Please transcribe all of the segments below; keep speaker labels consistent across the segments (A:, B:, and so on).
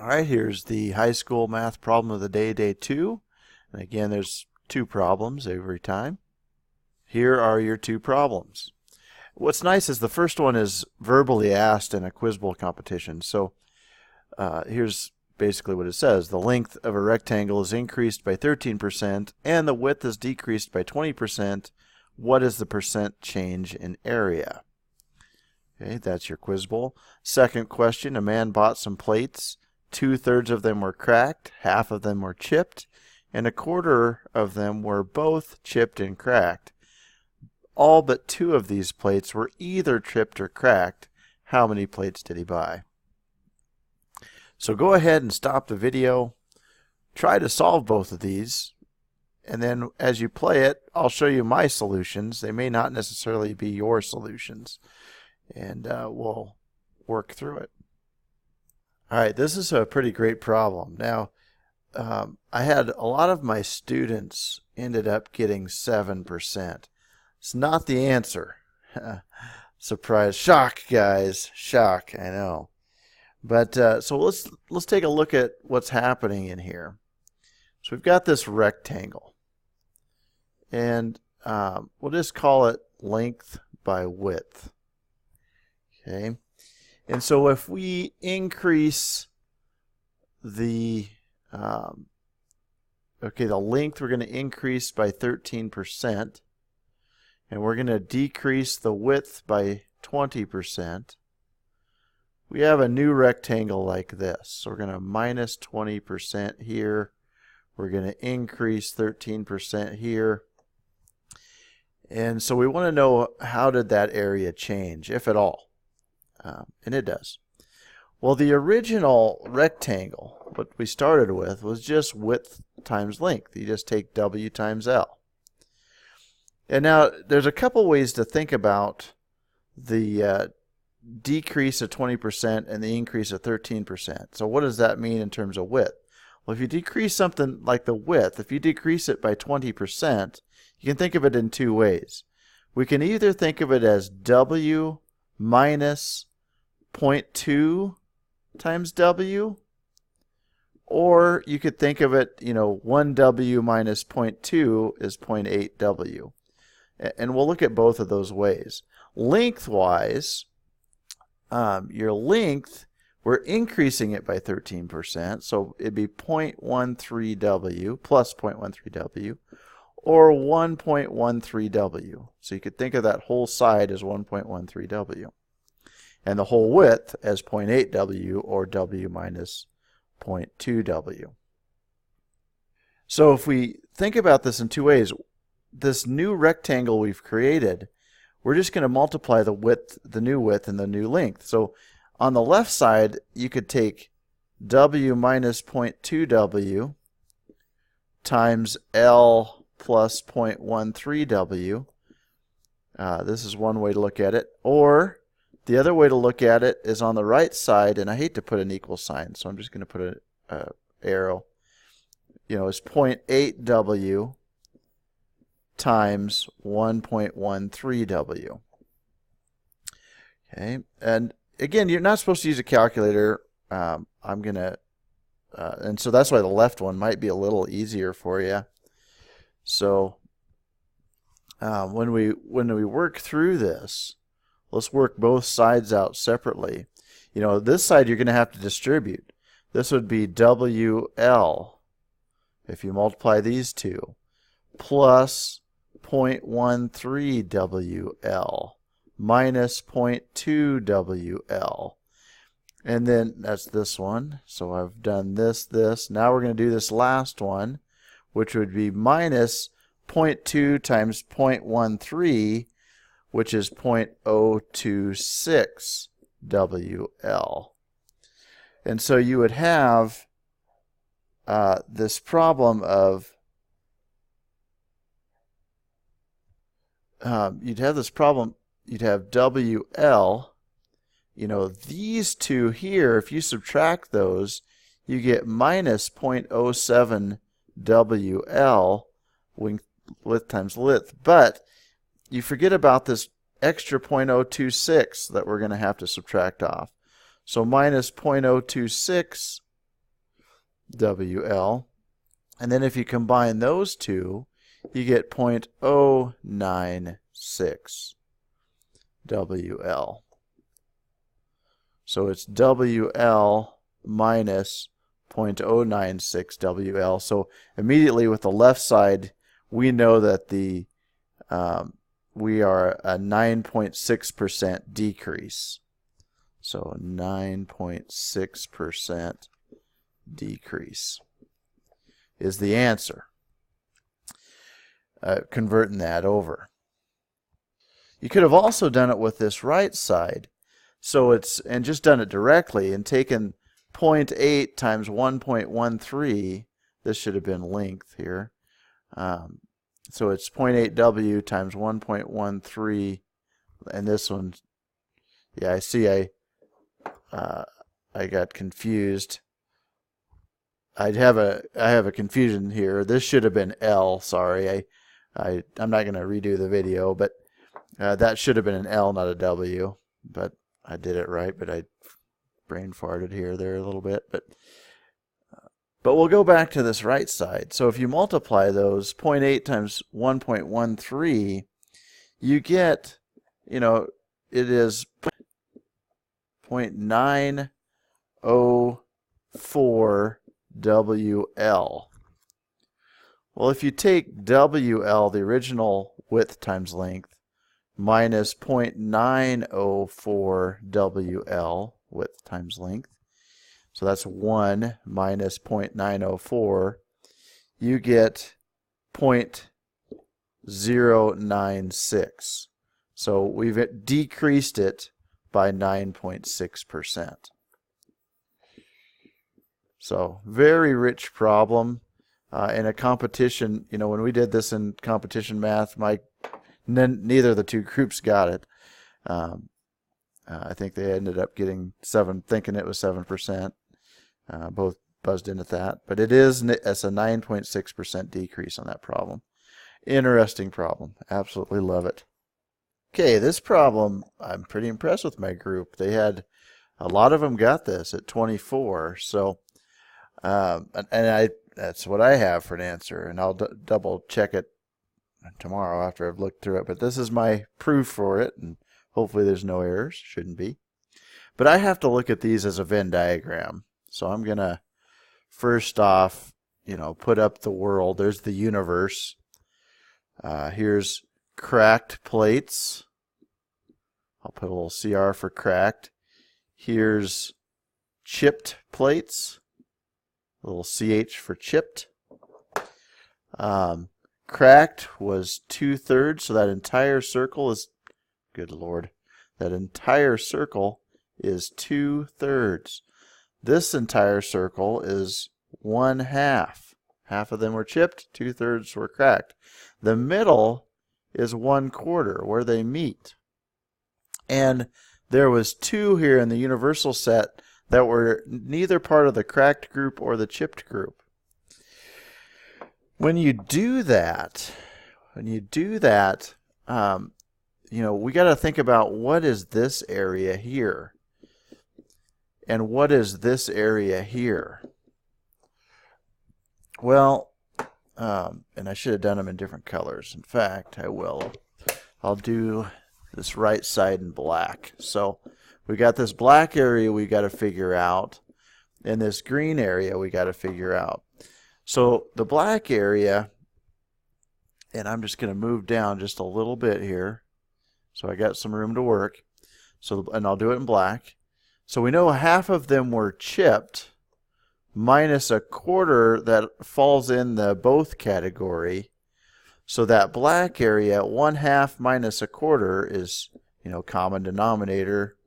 A: All right, here's the high school math problem of the day, day 2. And again, there's 2 problems every time. Here are your 2 problems. What's nice is the first one is verbally asked in a quiz bowl competition. So here's basically what it says. The length of a rectangle is increased by 13% and the width is decreased by 20%. What is the percent change in area? Okay, that's your quiz bowl. Second question, a man bought some plates. 2/3 of them were cracked, half of them were chipped, and 1/4 of them were both chipped and cracked. All but 2 of these plates were either chipped or cracked. How many plates did he buy? So go ahead and stop the video. Try to solve both of these. And then as you play it, I'll show you my solutions. They may not necessarily be your solutions. And we'll work through it. All right, this is a pretty great problem. Now, I had a lot of my students ended up getting 7%. It's not the answer. Surprise. Shock, guys. Shock, I know. But so let's take a look at what's happening in here. So we've got this rectangle. And we'll just call it length by width. Okay. And so if we increase the the length, we're going to increase by 13%. And we're going to decrease the width by 20%. We have a new rectangle like this. So we're going to minus 20% here. We're going to increase 13% here. And so we want to know, how did that area change, if at all? And it does. Well, the original rectangle, what we started with, was just width times length. You just take W times L. And now there's a couple ways to think about the decrease of 20% and the increase of 13%. So what does that mean in terms of width? Well, if you decrease something like the width, if you decrease it by 20%, you can think of it in 2 ways. We can either think of it as W minus 0.2 times W, or you could think of it, 1W minus 0.2 is 0.8W. And we'll look at both of those ways. Lengthwise, your length, we're increasing it by 13%, so it'd be 0.13W plus 0.13W, or 1.13W. So you could think of that whole side as 1.13W. And the whole width as 0.8W, or W minus 0.2W. So if we think about this in 2 ways, this new rectangle we've created, we're just going to multiply the width, the new width, and the new length. So on the left side, you could take W minus 0.2W times L plus 0.13W. This is one way to look at it. Or the other way to look at it is on the right side, and I hate to put an equal sign, so I'm just going to put an arrow. It's 0.8W times 1.13W. Okay, and again, you're not supposed to use a calculator. And so that's why the left one might be a little easier for you. So when we work through this, let's work both sides out separately. This side you're going to have to distribute. This would be WL, if you multiply these two, plus 0.13WL minus 0.2WL. And then that's this one. So I've done this. Now we're going to do this last one, which would be minus 0.2 times 0.13, which is 0.026 WL. And so you would have this problem of, you'd have WL, these two here, if you subtract those, you get minus 0.07 WL, width times length. But you forget about this extra 0.026 that we're going to have to subtract off. So minus 0.026 WL. And then if you combine those two, you get 0.096 WL. So it's WL minus 0.096 WL. So immediately with the left side, we know that we are a 9.6% decrease. So 9.6% decrease is the answer. Converting that over. You could have also done it with this right side. So and just done it directly and taken 0.8 times 1.13. This should have been length here. So it's 0.8 W times 1.13. And this one, yeah, I see I got confused. I have a confusion here. This should have been L. Sorry, I'm not going to redo the video, but that should have been an L, not a W. But I did it right. But I brain farted there a little bit. But we'll go back to this right side. So if you multiply those 0.8 times 1.13, you get, it is 0.904 WL. Well, if you take WL, the original width times length, minus 0.904 WL, width times length, so that's 1 minus 0.904, you get 0.096. So we've decreased it by 9.6%. So very rich problem. In a competition, when we did this in competition math, neither of the two groups got it. I think they ended up getting thinking it was 7%. Both buzzed in at that. But it's a 9.6% decrease on that problem. Interesting problem. Absolutely love it. Okay, this problem, I'm pretty impressed with my group. They had, a lot of them got this at 24. So, that's what I have for an answer. And I'll double check it tomorrow after I've looked through it. But this is my proof for it. And hopefully there's no errors. Shouldn't be. But I have to look at these as a Venn diagram. So I'm going to, first off, put up the world. There's the universe. Here's cracked plates. I'll put a little CR for cracked. Here's chipped plates. A little CH for chipped. Cracked was 2/3, so that entire circle is, good Lord, that entire circle is 2/3. This entire circle is 1/2. Half of them were chipped, 2/3 were cracked. The middle is 1/4, where they meet. And there was 2 here in the universal set that were neither part of the cracked group or the chipped group. When you do that, we got to think about what is this area here and what is this area here. Well, and I should have done them in different colors. In fact, I will. I'll do this right side in black. So we got this black area we got to figure out, and this green area we got to figure out. So the black area, and I'm just going to move down just a little bit here, so I got some room to work. So, and I'll do it in black. So we know half of them were chipped, minus 1/4 that falls in the both category. So that black area, 1/2 minus 1/4 is, common denominator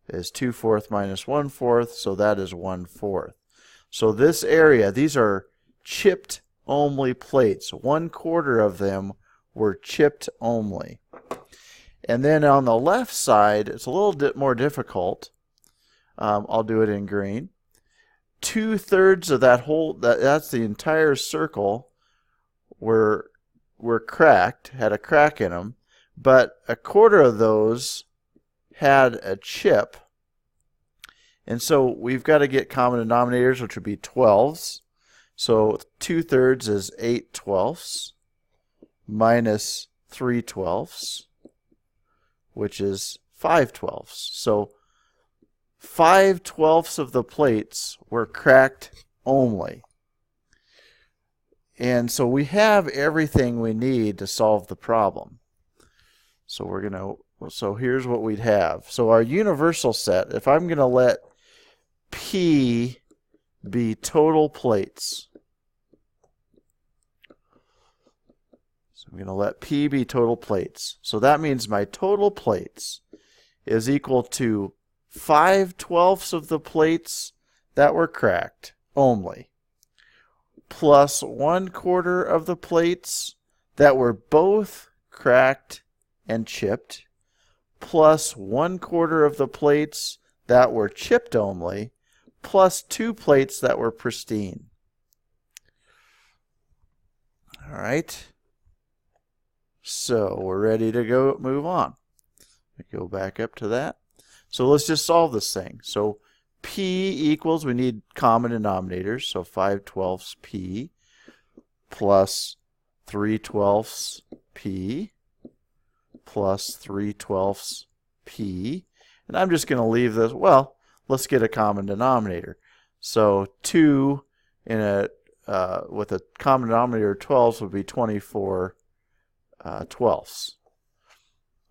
A: is 2/4 minus 1/4, so that is 1/4. So this area, these are chipped only plates. 1/4 of them were chipped only. And then on the left side, it's a little bit more difficult. I'll do it in green. 2/3 of that whole, that's the entire circle, were cracked, had a crack in them, but 1/4 of those had a chip. And so we've got to get common denominators, which would be 12s. So 2/3 is 8/12 minus 3/12, which is 5/12. So 5/12 of the plates were cracked only. And so we have everything we need to solve the problem. So so here's what we'd have. So our universal set, if I'm going to let P be total plates. So I'm going to let P be total plates. So that means my total plates is equal to 5/12 of the plates that were cracked only, plus 1/4 of the plates that were both cracked and chipped, plus 1/4 of the plates that were chipped only, plus 2 plates that were pristine. All right. So we're ready to move on. Go back up to that. So let's just solve this thing. So P equals, we need common denominators, so 5/12 P plus 3/12 P plus 3/12 P. And I'm just going to leave this, well, let's get a common denominator. So 2 in with a common denominator of 12 would be 24/12,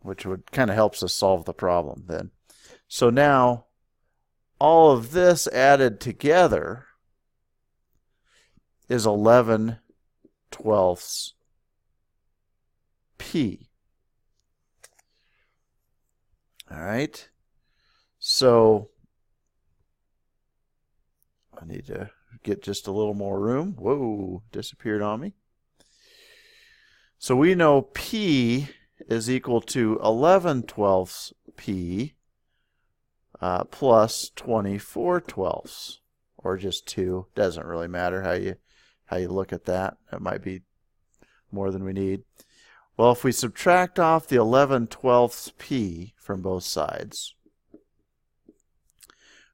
A: which would kind of helps us solve the problem then. So now all of this added together is 11/12 P. All right. So I need to get just a little more room. Whoa, disappeared on me. So we know P is equal to 11/12 P plus 24/12, or just 2. Doesn't really matter how you look at that. It might be more than we need. Well, if we subtract off the 11/12 P from both sides,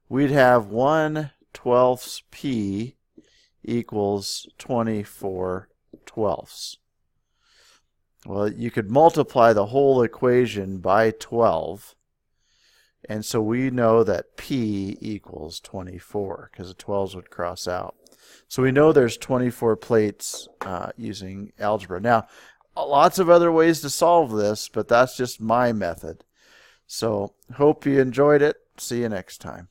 A: we'd have 1/12 P equals 24/12. Well, you could multiply the whole equation by 12, and so we know that P equals 24 because the 12s would cross out. So we know there's 24 plates using algebra. Now, lots of other ways to solve this, but that's just my method. So hope you enjoyed it. See you next time.